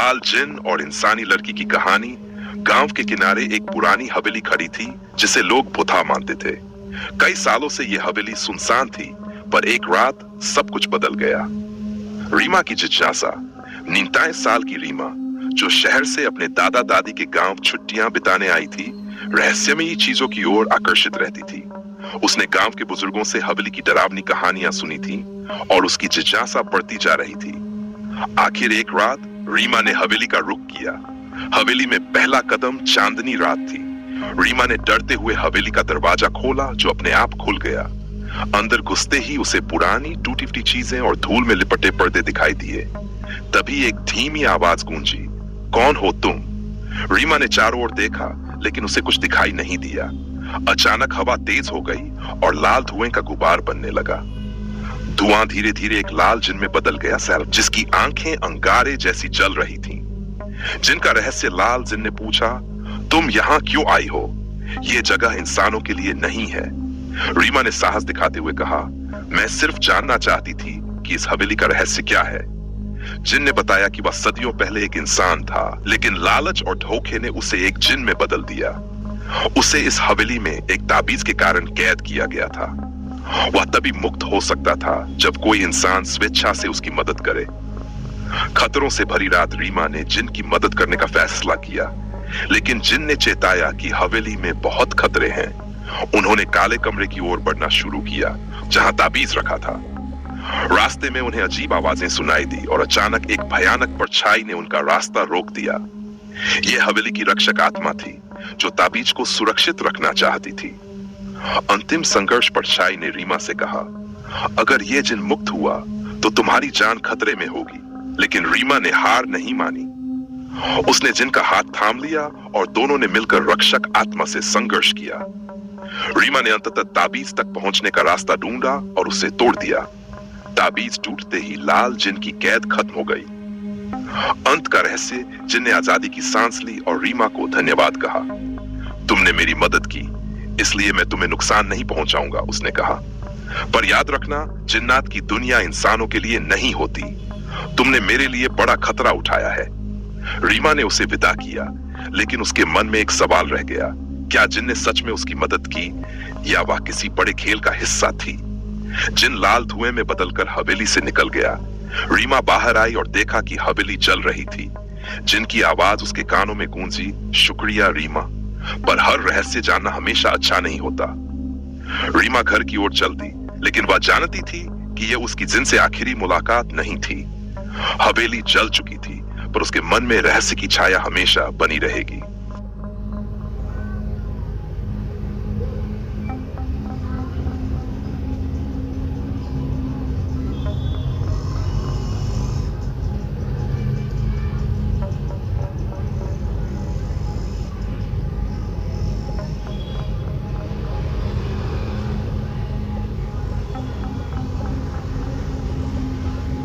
आल जिन और इंसानी लड़की की कहानी। गांव के किनारे एक पुरानी हवेली खड़ी थी जिसे लोग बुधा मानते थे। कई सालों से यह हवेली सुनसान थी, पर एक रात सब कुछ बदल गया। रीमा की जिज्ञासा। 29 साल की रीमा, जो शहर से अपने दादा दादी के गांव छुट्टियां बिताने आई थी, रहस्यमयी चीजों की ओर आकर्षित रहती थी। उसने गांव के बुजुर्गों से हवेली की डरावनी कहानियां सुनी थी और उसकी जिज्ञासा बढ़ती जा रही थी। आखिर एक रात रीमा ने हवेली का रुख किया। हवेली में पहला कदम चांदनी रात थी। रीमा ने डरते हुए हवेली का दरवाजा खोला, जो अपने आप खुल गया। अंदर घुसते ही उसे पुरानी टूटी फूटी चीजें और धूल में लिपटे पर्दे दिखाई दिए। तभी एक धीमी आवाज गूंजी, कौन हो तुम? रीमा ने चारों ओर देखा, लेकिन उसे कुछ दिखाई नहीं दिया। अचानक हवा तेज हो गई और लाल धुएं का गुबार बनने लगा। धुआं धीरे धीरे एक लाल जिन में बदल गया, जिसकी आंखें अंगारे जैसी जल रही थीं। जिनका रहस्य लाल जिन ने पूछा, तुम यहाँ क्यों आई हो? ये जगह इंसानों के लिए नहीं है। रीमा ने साहस दिखाते हुए कहा, मैं सिर्फ जानना चाहती थी कि इस हवेली का रहस्य क्या है। जिन ने बताया कि वह सदियों पहले एक इंसान था, लेकिन लालच और धोखे ने उसे एक जिन में बदल दिया। उसे इस हवेली में एक ताबीज के कारण कैद किया गया था। वह तभी मुक्त हो सकता था जब कोई इंसान स्वेच्छा से उसकी मदद करे। खतरों से भरी रात रीमा ने जिन की मदद करने का फैसला किया, लेकिन जिन ने चेताया कि हवेली में बहुत खतरे हैं। उन्होंने काले कमरे की ओर बढ़ना शुरू किया, जहां ताबीज रखा था। रास्ते में उन्हें अजीब आवाजें सुनाई दी और अचानक एक भयानक परछाई ने उनका रास्ता रोक दिया। यह हवेली की रक्षक आत्मा थी, जो ताबीज को सुरक्षित रखना चाहती थी। अंतिम संघर्ष परछाई ने रीमा से कहा, अगर यह जिन मुक्त हुआ तो तुम्हारी जान खतरे में होगी। लेकिन रीमा ने हार नहीं मानी। उसने जिन का हाथ थाम लिया और दोनों ने मिलकर रक्षक आत्मा से संघर्ष किया। रीमा ने अंततः ताबीज तक पहुंचने का रास्ता ढूंढा और उसे तोड़ दिया। ताबीज टूटते ही लाल जिन की कैद खत्म हो गई। अंत का रहस्य। जिन ने आजादी की सांस ली और रीमा को धन्यवाद कहा। तुमने मेरी मदद की, इसलिए मैं तुम्हें नुकसान नहीं पहुंचाऊंगा, उसने कहा। पर याद रखना, जिन्नात की दुनिया इंसानों के लिए नहीं होती। तुमने मेरे लिए बड़ा खतरा उठाया है। रीमा ने उसे विदा किया, लेकिन उसके मन में एक सवाल रह गया। क्या जिन ने सच में उसकी मदद की, या वह किसी बड़े खेल का हिस्सा थी? जिन लाल धुएं में बदलकर हवेली से निकल गया। रीमा बाहर आई और देखा कि हवेली जल रही थी। जिनकी आवाज उसके कानों में गूंजी, शुक्रिया रीमा, पर हर रहस्य जानना हमेशा अच्छा नहीं होता। रीमा घर की ओर चल दी, लेकिन वह जानती थी कि यह उसकी जिन से आखिरी मुलाकात नहीं थी। हवेली जल चुकी थी, पर उसके मन में रहस्य की छाया हमेशा बनी रहेगी।